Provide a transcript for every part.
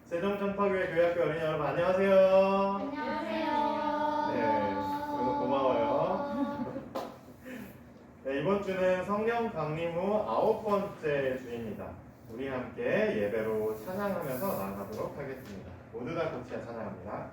세종점퍼교회 교회학교 어린이 여러분 안녕하세요. 안녕하세요. 네, 오늘 고마워요. 네, 이번 주는 성령 강림 후 9번째 주입니다. 우리 함께 예배로 찬양하면서 나아가도록 하겠습니다. 모두 다 같이 찬양합니다.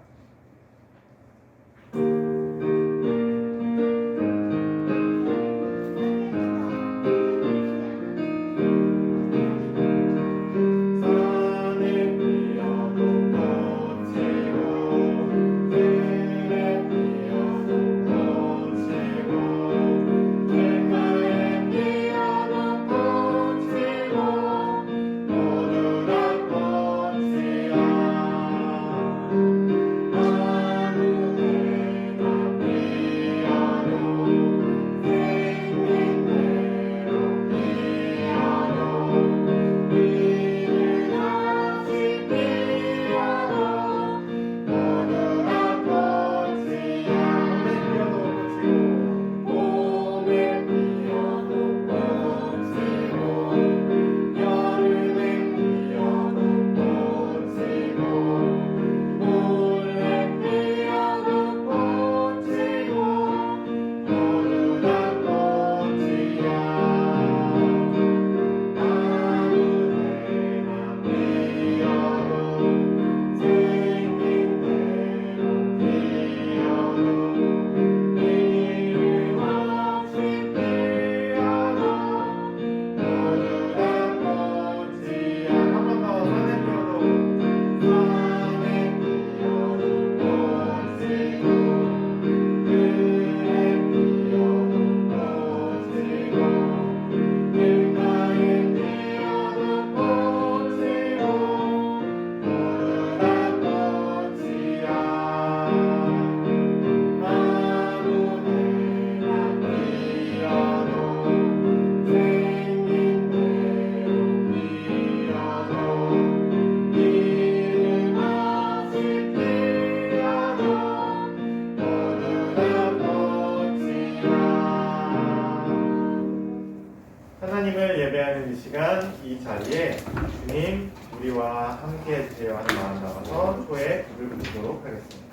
하나님을 예배하는 이 시간, 이 자리에 주님 우리와 함께 해주세요 하는 마음 담아서 초에 불을 붙이도록 하겠습니다.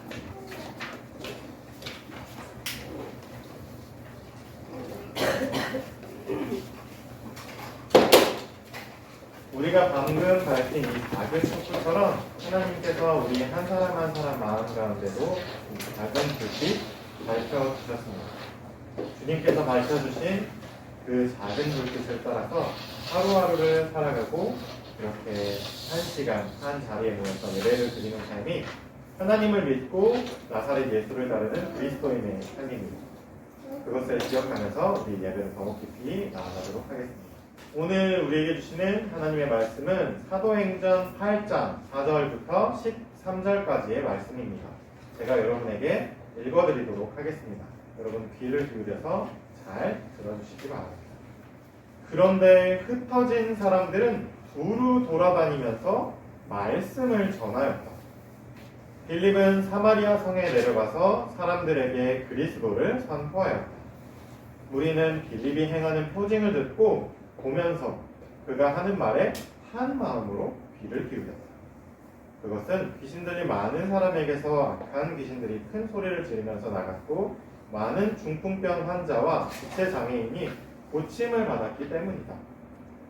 우리가 방금 밝힌 이 작은 촛불처럼 하나님께서 우리 한 사람 한 사람 마음 가운데도 이 작은 불빛 밝혀주셨습니다. 주님께서 밝혀주신 그 작은 불빛을 따라서 하루하루를 살아가고 이렇게 한 시간, 한 자리에 모여서 예배를 드리는 삶이 하나님을 믿고 나사렛 예수를 따르는 그리스도인의 삶입니다. 그것을 기억하면서 우리 예배를 더 깊이 나아가도록 하겠습니다. 오늘 우리에게 주시는 하나님의 말씀은 사도행전 8장 4절부터 13절까지의 말씀입니다. 제가 여러분에게 읽어드리도록 하겠습니다. 여러분 귀를 기울여서 잘 들어주시기 바랍니다. 그런데 흩어진 사람들은 두루 돌아다니면서 말씀을 전하였다. 빌립은 사마리아 성에 내려가서 사람들에게 그리스도를 선포하였다. 무리는 빌립이 행하는 표징을 듣고 보면서 그가 하는 말에 한 마음으로 귀를 기울였다. 그것은 귀신 들린 많은 사람에게서 악한 귀신들이 큰 소리를 지르면서 나갔고 많은 중풍병 환자와 지체 장애인이 고침을 받았기 때문이다.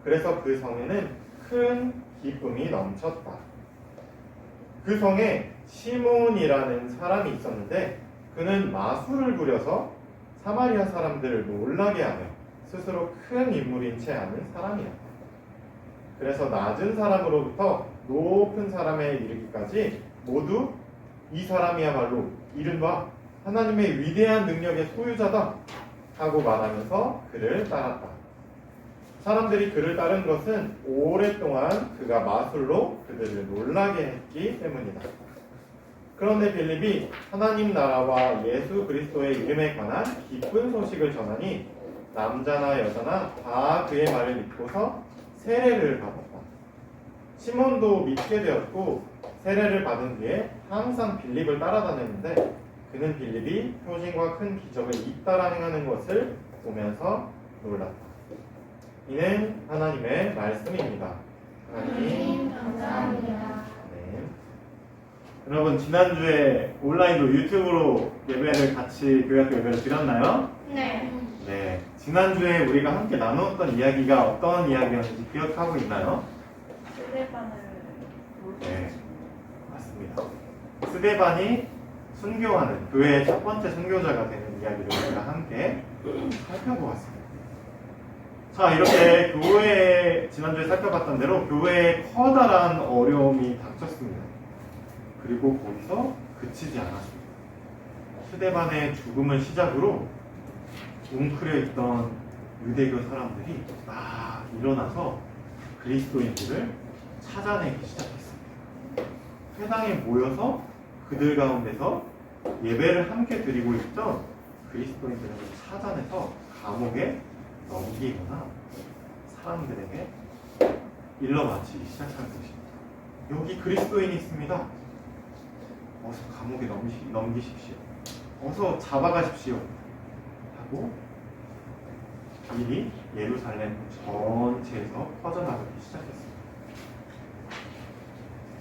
그래서 그 성에는 큰 기쁨이 넘쳤다. 그 성에 시몬이라는 사람이 있었는데 그는 마술을 부려서 사마리아 사람들을 놀라게 하며 스스로 큰 인물인 채 하는 사람이었다. 그래서 낮은 사람으로부터 높은 사람에 이르기까지 모두 이 사람이야말로 이른바 하나님의 위대한 능력의 소유자다 하고 말하면서 그를 따랐다. 사람들이 그를 따른 것은 오랫동안 그가 마술로 그들을 놀라게 했기 때문이다. 그런데 빌립이 하나님 나라와 예수 그리스도의 이름에 관한 기쁜 소식을 전하니 남자나 여자나 다 그의 말을 믿고서 세례를 받았다. 시몬도 믿게 되었고 세례를 받은 뒤에 항상 빌립을 따라다녔는데 그는 빌립이 표징과 큰 기적을 잇따라 행하는 것을 보면서 놀랐다. 이는 하나님의 말씀입니다. 하나님 감사합니다. 여러분 지난주에 온라인으로 유튜브로 예배를 같이 교회학교 예배를 드렸나요? 네. 네. 지난주에 우리가 함께 나누었던 이야기가 어떤 이야기였는지 기억하고 있나요? 스데반을 네. 맞습니다. 스데반이 순교하는 교회의 첫 번째 순교자가 되는 이야기를 우리가 함께 살펴보았습니다. 자, 이렇게 교회에 지난주에 살펴봤던 대로 교회에 커다란 어려움이 닥쳤습니다. 그리고 거기서 그치지 않았습니다. 스데반의 죽음을 시작으로 웅크려 있던 유대교 사람들이 막 일어나서 그리스도인들을 찾아내기 시작했습니다. 회당에 모여서 그들 가운데서 예배를 함께 드리고 있던 그리스도인들을 찾아내서 감옥에 넘기거나 사람들에게 일러 바치기 시작한 것입니다. 여기 그리스도인이 있습니다. 어서 감옥에 넘기십시오. 어서 잡아가십시오. 하고 일이 예루살렘 전체에서 퍼져나가기 시작했습니다.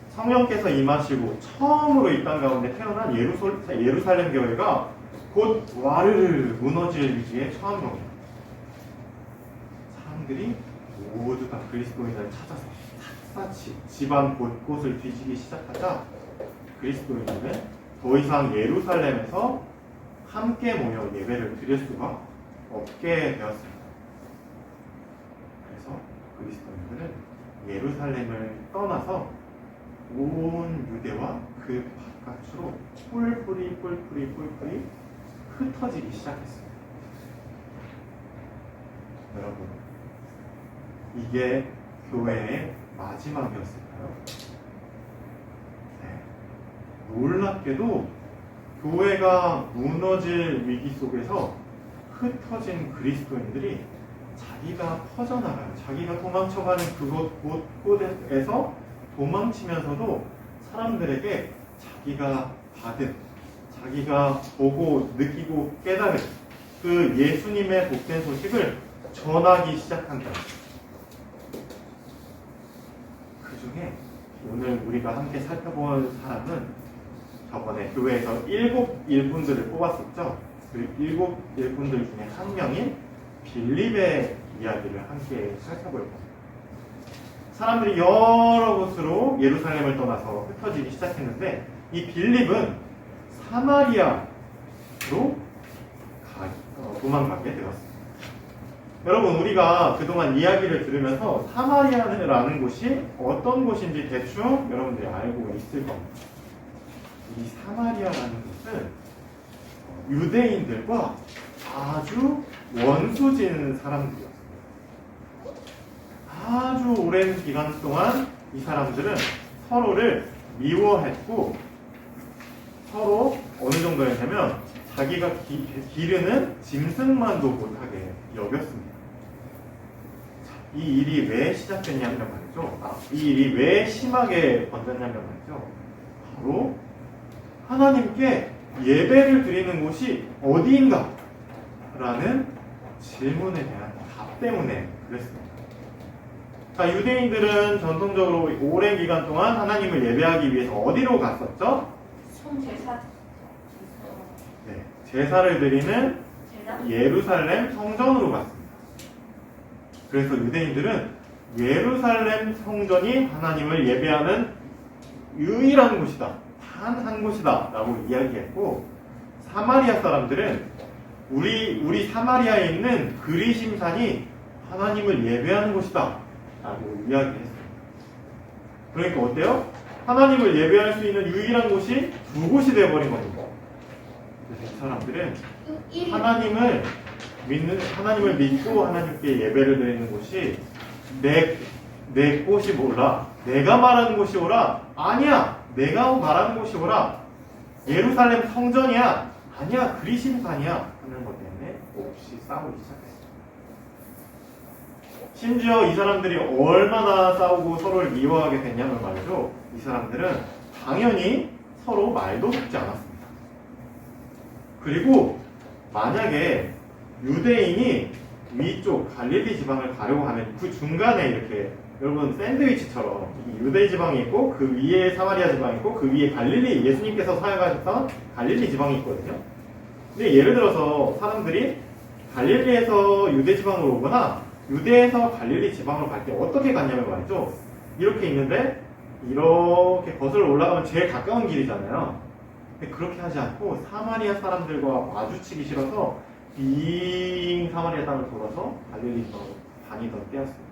성령께서 임하시고 처음으로 이 땅 가운데 태어난 예루살렘 교회가 곧 와르르 무너질 위기에 처함입니다. 사람들이 모두 다 그리스도인을 찾아서 샅샅이 집안 곳곳을 뒤지기 시작하자 그리스도인들은 더 이상 예루살렘에서 함께 모여 예배를 드릴 수가 없게 되었습니다. 그래서 그리스도인들은 예루살렘을 떠나서 온 유대와 그 바깥으로 뿔뿔이 흩어지기 시작했습니다. 여러분, 이게 교회의 마지막이었을까요? 네. 놀랍게도 교회가 무너질 위기 속에서 흩어진 그리스도인들이 자기가 퍼져나가요. 자기가 도망쳐가는 그곳 곳곳에서 도망치면서도 사람들에게 자기가 받은, 자기가 보고 느끼고 깨달은 그 예수님의 복된 소식을 전하기 시작한다. 그 중에 오늘 우리가 함께 살펴본 사람은 저번에 교회에서 7 일꾼들을 뽑았었죠. 그 7 일꾼들 중에 한 명인 빌립의 이야기를 함께 살펴볼 겁니다. 사람들이 여러 곳으로 예루살렘을 떠나서 흩어지기 시작했는데 이 빌립은 사마리아로 도망가게 되었습니다. 여러분, 우리가 그동안 이야기를 들으면서 사마리아라는 곳이 어떤 곳인지 대충 여러분들이 알고 있을 겁니다. 이 사마리아라는 곳은 유대인들과 아주 원수진 사람들이었습니다. 아주 오랜 기간 동안 이 사람들은 서로를 미워했고 서로 어느 정도였냐면 자기가 기르는 짐승만도 못하게 여겼습니다. 이 일이 왜 시작됐냐면 말이죠. 이 일이 왜 심하게 번졌냐면 말이죠. 바로 하나님께 예배를 드리는 곳이 어디인가? 라는 질문에 대한 답 때문에 그랬습니다. 자, 유대인들은 전통적으로 오랜 기간 동안 하나님을 예배하기 위해서 어디로 갔었죠? 성제사. 네, 제사를 드리는 예루살렘 성전으로 갔습니다. 그래서 유대인들은 예루살렘 성전이 하나님을 예배하는 유일한 곳이다. 단 한 곳이다. 라고 이야기했고, 사마리아 사람들은 우리 사마리아에 있는 그리심산이 하나님을 예배하는 곳이다. 라고 이야기했습니다. 그러니까 어때요? 하나님을 예배할 수 있는 유일한 곳이 두 곳이 되어버린 겁니다. 그래서 이 사람들은 하나님을 믿고 하나님께 예배를 드리는 곳이 내 곳이 뭐라? 내가 말하는 곳이 오라? 아니야! 내가 말하는 곳이 오라? 예루살렘 성전이야? 아니야! 그리심산이야? 하는 것 때문에 몹시 싸우기 시작했습니다. 심지어 이 사람들이 얼마나 싸우고 서로를 미워하게 됐냐면 말이죠. 이 사람들은 당연히 서로 말도 섞지 않았습니다. 그리고 만약에 유대인이 위쪽 갈릴리 지방을 가려고 하면 그 중간에 이렇게 여러분 샌드위치처럼 이 유대 지방이 있고 그 위에 사마리아 지방이 있고 그 위에 갈릴리 예수님께서 사역하셨던 갈릴리 지방이 있거든요. 근데 예를 들어서 사람들이 갈릴리에서 유대 지방으로 오거나 유대에서 갈릴리 지방으로 갈 때 어떻게 갔냐면 말이죠. 이렇게 있는데 이렇게 거슬러 올라가면 제일 가까운 길이잖아요. 근데 그렇게 하지 않고 사마리아 사람들과 마주치기 싫어서 빙 사마리아 땅을 돌아서 갈릴리 지방으로 다니던 때였습니다.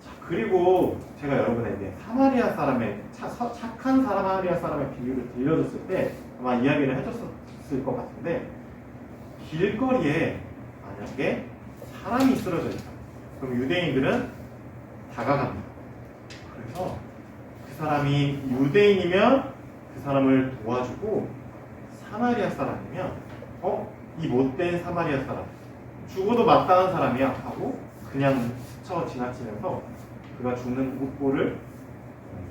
자, 그리고 제가 여러분에게 사마리아 사람의 착한 사마리아 사람의 비유를 들려줬을 때 아마 이야기를 해줬을 것 같은데 길거리에 만약에 사람이 쓰러져 있다. 그럼 유대인들은 다가갑니다. 그래서 그 사람이 유대인이면 그 사람을 도와주고 사마리아 사람이면 이 못된 사마리아 사람 죽어도 마땅한 사람이야 하고 그냥 스쳐 지나치면서 그가 죽는 꼴을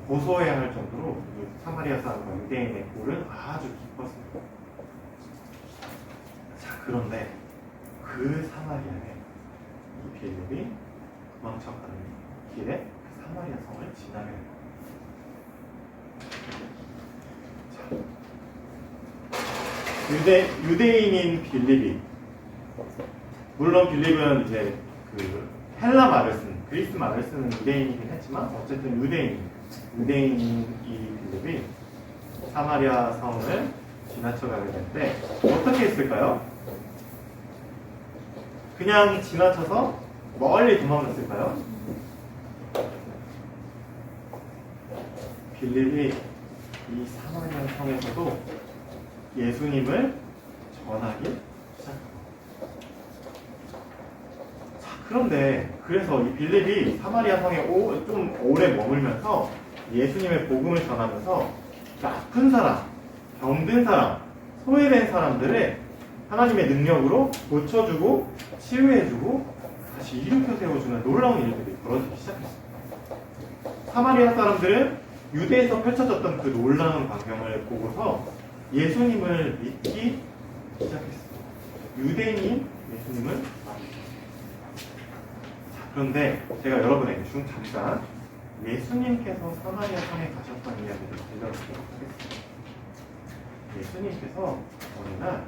고소해야 할 정도로 이 사마리아 사람과 유대인의 꼴은 아주 기뻤습니다. 자, 그런데 그 사마리아에 이 빌립이 도망쳐가는 길에 그 사마리아 성을 지나게 됩니다. 유대인인 빌립이 물론 빌립은 이제 그 헬라 말을 쓰는 그리스 말을 쓰는 유대인이긴 했지만 어쨌든 유대인인 이 빌립이 사마리아 성을 지나쳐가게 되는데 어떻게 했을까요? 그냥 지나쳐서 멀리 도망갔을까요? 빌립이 이 사마리아 성에서도 예수님을 전하기 시작합니다. 자, 그런데 그래서 이 빌립이 사마리아 성에 좀 오래 머물면서 예수님의 복음을 전하면서 아픈 사람, 병든 사람, 소외된 사람들을 하나님의 능력으로 고쳐주고 치유해주고 다시 일으켜 세워주는 놀라운 일들이 벌어지기 시작했습니다. 사마리아 사람들은 유대에서 펼쳐졌던 그 놀라운 광경을 보고서 예수님을 믿기 시작했습니다. 유대인인 예수님을 믿습니다. 그런데 제가 여러분에게 잠깐 예수님께서 사마리아 성에 가셨던 이야기를 들려드리도록 하겠습니다. 예수님께서 어느 날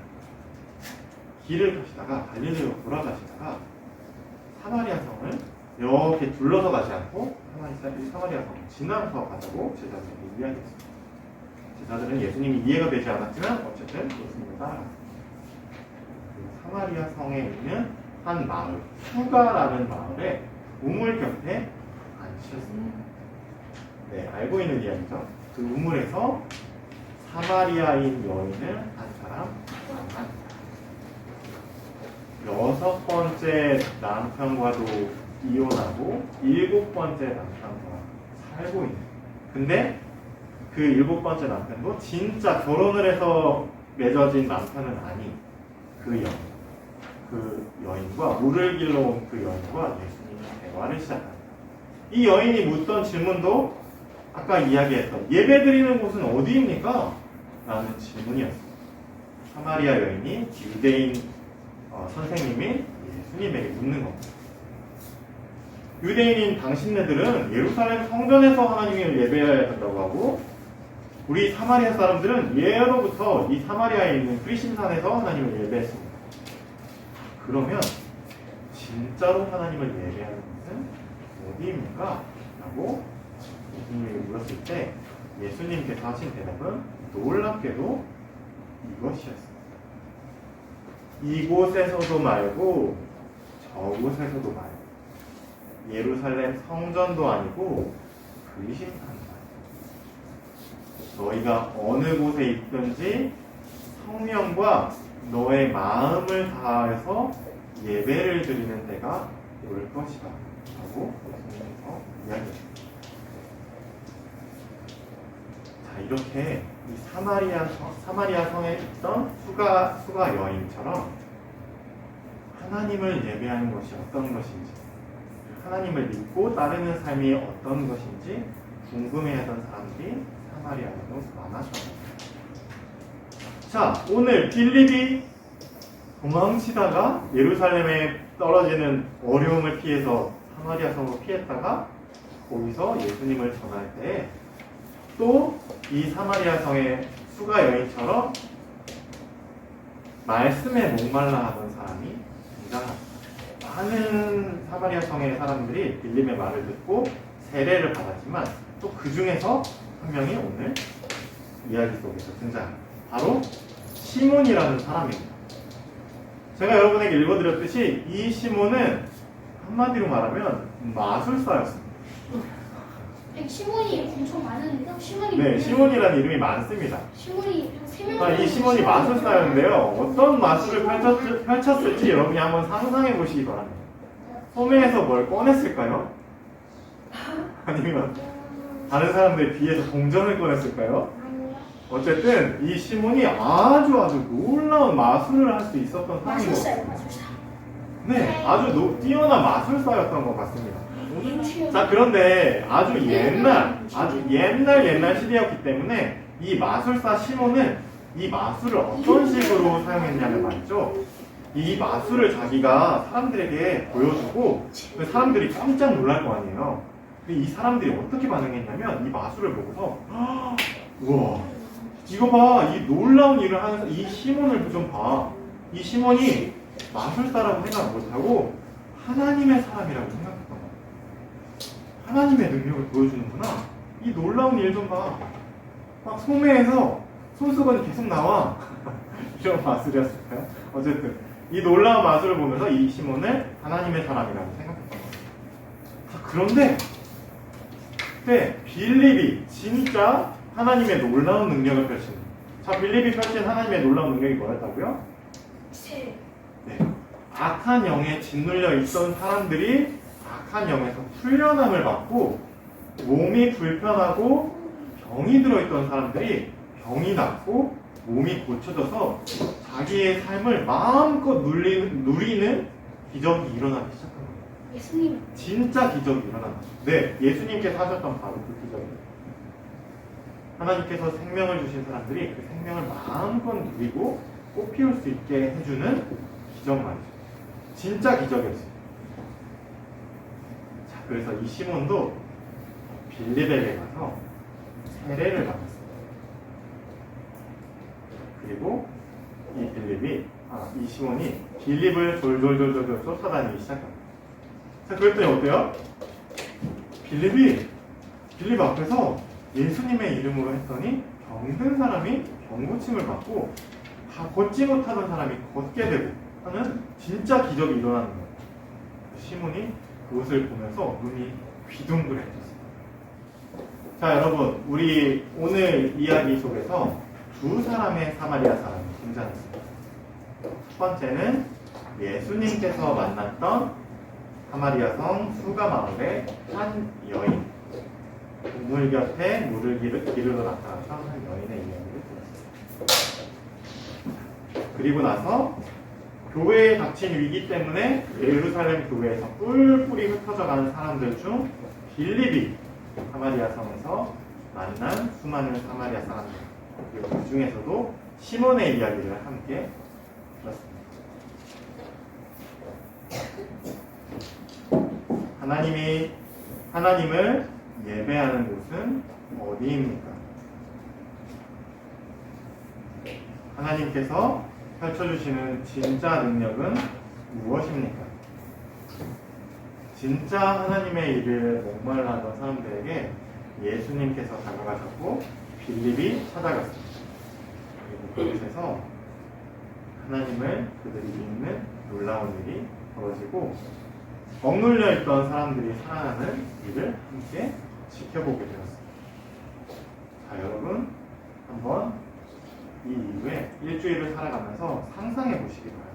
길을 가시다가 갈릴리로 돌아가시다가 사마리아 성을 이렇게 둘러서 가지 않고 사마리아 성을 지나서 가자고 제자들에게 이야기했습니다. 제자들은 예수님이 이해가 되지 않았지만 어쨌든 예수님을 따라갔습니다. 사마리아 성에 있는 한 마을, 수가라는 마을에 우물 곁에 앉으셨습니다. 네, 알고 있는 이야기죠. 그 우물에서 사마리아인 여인을 한 사람 만납니다. 6번째 남편과도 이혼하고 7번째 남편과 살고 있는. 근데 그 7번째 남편도 진짜 결혼을 해서 맺어진 남편은 아닌 그 여인과 물을 길러 온 그 여인과 예수님이 대화를 시작합니다. 이 여인이 묻던 질문도 아까 이야기했던 예배드리는 곳은 어디입니까? 라는 질문이었습니다. 사마리아 여인이 유대인 선생님인 예수님에게 묻는 겁니다. 유대인인 당신네들은 예루살렘 성전에서 하나님을 예배해야 된다고 하고 우리 사마리아 사람들은 예로부터 이 사마리아에 있는 프리신산에서 하나님을 예배했습니다. 그러면 진짜로 하나님을 예배하는 것은 어디입니까? 라고 예수님에게 물었을 때 예수님께서 하신 대답은 놀랍게도 이것이었습니다. 이곳에서도 말고 저곳에서도 말고 예루살렘 성전도 아니고 그리신산도 아니고 너희가 어느 곳에 있든지 성령과 너의 마음을 다해서 예배를 드리는 때가 올 것이다 라고 예수님께서 이야기했습니다. 자, 이렇게 이 사마리아 성에 있던 수가 여인처럼 하나님을 예배하는 것이 어떤 것인지 하나님을 믿고 따르는 삶이 어떤 것인지 궁금해하던 사람들이 사마리아에도 많았습니다. 자, 오늘 빌립이 도망치다가 예루살렘에 떨어지는 어려움을 피해서 사마리아 성으로 피했다가 거기서 예수님을 전할 때 또 이 사마리아 성의 수가 여인처럼 말씀에 목말라 하던 사람이 등장합니다. 많은 사마리아 성의 사람들이 빌림의 말을 듣고 세례를 받았지만 또 그 중에서 한 명이 오늘 이야기 속에서 등장합니다. 바로 시몬이라는 사람입니다. 제가 여러분에게 읽어드렸듯이 이 시몬은 한마디로 말하면 마술사였습니다. 시몬이 엄청 많은데요? 시몬이 네, 시몬이라는 이름이 많습니다. 시몬이 한 3명. 이 시몬이 마술사였는데요. 어떤 마술을 펼쳤을지 여러분이 한번 상상해 보시기 바랍니다. 소매에서 뭘 꺼냈을까요? 아니면 다른 사람들의 뒤에서 동전을 꺼냈을까요? 어쨌든 이 시몬이 아주 놀라운 마술을 할 수 있었던 사람이고, 마술사예요, 마술사. 네, 아주 뛰어난 마술사였던 것 같습니다. 자, 그런데 아주 옛날 시대였기 때문에 이 마술사 시몬은 이 마술을 어떤 식으로 사용했냐면 말이죠. 이 마술을 자기가 사람들에게 보여주고 사람들이 깜짝 놀랄 거 아니에요. 이 사람들이 어떻게 반응했냐면 이 마술을 보고서 우와, 이거 봐, 이 놀라운 일을 하는 이 시몬을 좀 봐. 이 시몬이 마술사라고 생각 못하고 하나님의 사람이라고 생각했던 거야. 하나님의 능력을 보여주는구나. 이 놀라운 일 좀 봐. 막 소매에서 손수건이 계속 나와. 이런 마술이었을까요? 어쨌든 이 놀라운 마술을 보면서 이 시몬을 하나님의 사람이라고 생각했던 거예요. 자, 그런데 빌립이 진짜 하나님의 놀라운 능력을 펼치는, 자, 빌립이 펼친 하나님의 놀라운 능력이 뭐였다고요? 네, 악한 영에 짓눌려 있던 사람들이 악한 영에서 풀려남을 받고 몸이 불편하고 병이 들어있던 사람들이 병이 낫고 몸이 고쳐져서 자기의 삶을 마음껏 누리는 기적이 일어나기 시작한 거예요. 예수님. 진짜 기적이 일어난 거죠. 네, 예수님께서 하셨던 바로 그 기적이에요. 하나님께서 생명을 주신 사람들이 그 생명을 마음껏 누리고 꽃피울 수 있게 해주는 기적 말이죠. 진짜 기적이었어요. 자, 그래서 이 시몬도 빌립에게 가서 세례를 받았어요. 그리고 이 시몬이 빌립을 졸졸 쫓아다니기 시작합니다. 자, 그랬더니 어때요? 빌립 앞에서 예수님의 이름으로 했더니 병든 사람이 병고침을 받고 다 걷지 못하던 사람이 걷게 되고 하는 진짜 기적이 일어나는 거예요. 시몬이 그것을 보면서 눈이 귀둥그레졌어요. 자, 여러분, 우리 오늘 이야기 속에서 두 사람의 사마리아 사람이 등장했습니다. 첫 번째는 예수님께서 만났던 사마리아 성 수가 마을의 한 여인, 물 곁에 물을 기르러 나타났던 한 여인의 이야기를 들었습니다. 그리고 나서 교회에 닥친 위기 때문에 예루살렘 교회에서 뿔뿔이 흩어져가는 사람들 중 빌립이 사마리아 성에서 만난 수많은 사마리아 사람들, 그리고 그 중에서도 시몬의 이야기를 함께 들었습니다. 하나님을 예배하는 곳은 어디입니까? 하나님께서 펼쳐주시는 진짜 능력은 무엇입니까? 진짜 하나님의 일을 목말라하던 사람들에게 예수님께서 다가가셨고 빌립이 찾아갔습니다. 그리고 그곳에서 하나님을 그들이 믿는 놀라운 일이 벌어지고 억눌려 있던 사람들이 살아나는 일을 함께 지켜보게 되었습니다. 자, 여러분, 한번 이 이후에 일주일을 살아가면서 상상해 보시기 바랍니다.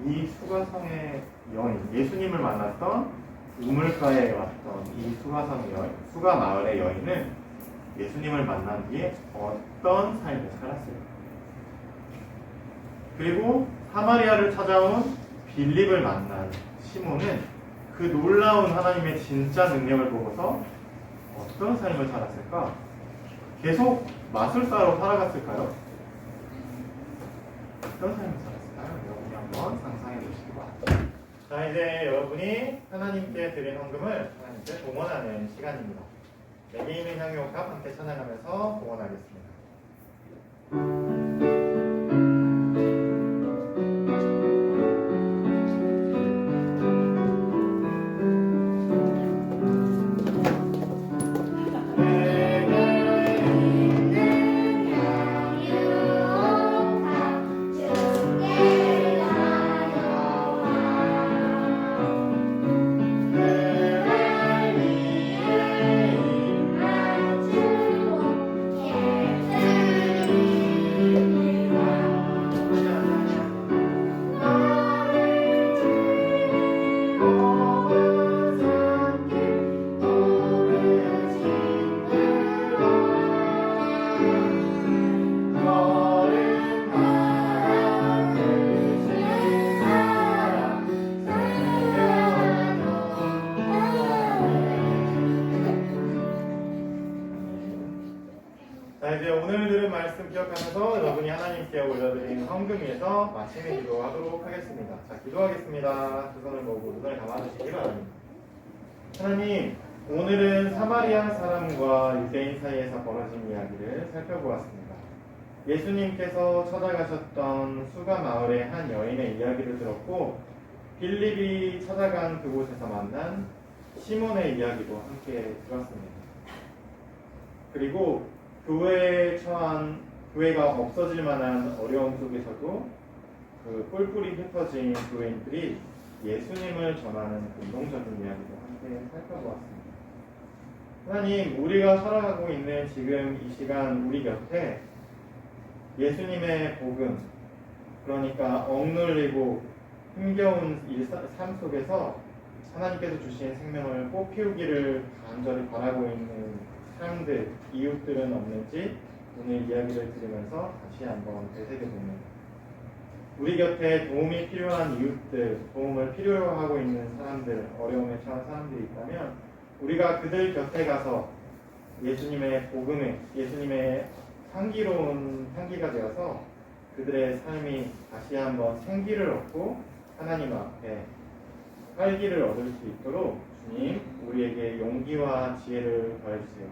이 수가성의 여인, 예수님을 만났던 우물가에 왔던 이 수가 마을의 여인은 예수님을 만난 뒤에 어떤 삶을 살았을까? 그리고 사마리아를 찾아온 빌립을 만난 시몬은 그 놀라운 하나님의 진짜 능력을 보고서 어떤 삶을 살았을까? 계속 마술사로 살아갔을까요? 어떤 삶을 살았을까요? 한번 상상해 보시기 바랍니다. 자, 이제 여러분이 하나님께 드린 헌금을 하나님께 봉헌하는 시간입니다. 내게 있는 향유옥합 함께 찬양하면서 봉헌하겠습니다. 자, 이제 오늘 들은 말씀 기억하면서 여러분이 하나님께 올려드린 헌금 위에서 마침내 기도하도록 하겠습니다. 자, 기도하겠습니다. 두 손을 모으고 눈을 감아주시기 바랍니다. 하나님, 오늘은 사마리아 사람과 유대인 사이에서 벌어진 이야기를 살펴보았습니다. 예수님께서 찾아가셨던 수가 마을의 한 여인의 이야기를 들었고, 빌립이 찾아간 그곳에서 만난 시몬의 이야기도 함께 들었습니다. 그리고 교회가 없어질 만한 어려움 속에서도 그 뿔뿔이 흩어진 교회인들이 예수님을 전하는 감동적인 이야기도 함께 살펴보았습니다. 하나님, 우리가 살아가고 있는 지금 이 시간 우리 곁에 예수님의 복음, 그러니까 억눌리고 힘겨운 삶 속에서 하나님께서 주신 생명을 꽃피우기를 간절히 바라고 있는 사람들, 이웃들은 없는지 오늘 이야기를 들으면서 다시 한번 되새겨봅니다. 우리 곁에 도움이 필요한 이웃들, 도움을 필요로 하고 있는 사람들, 어려움에 처한 사람들이 있다면 우리가 그들 곁에 가서 예수님의 복음에, 예수님의 향기로운 향기가 되어서 그들의 삶이 다시 한번 생기를 얻고 하나님 앞에 활기를 얻을 수 있도록 주님, 우리에게 용기와 지혜를 더해주세요.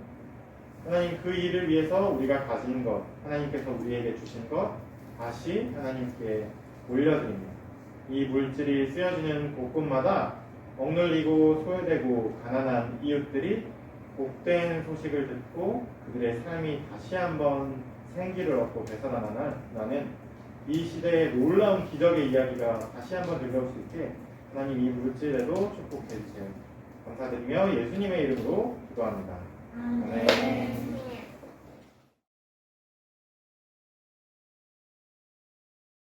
하나님, 그 일을 위해서 우리가 가진 것, 하나님께서 우리에게 주신 것 다시 하나님께 올려드립니다. 이 물질이 쓰여지는 곳곳마다 억눌리고 소외되고 가난한 이웃들이 복된 소식을 듣고 그들의 삶이 다시 한번 생기를 얻고 되살아나는 이 시대의 놀라운 기적의 이야기가 다시 한번 들려올 수 있게 하나님, 이 물질에도 축복해 주세요. 감사드리며 예수님의 이름으로 기도합니다. 아멘.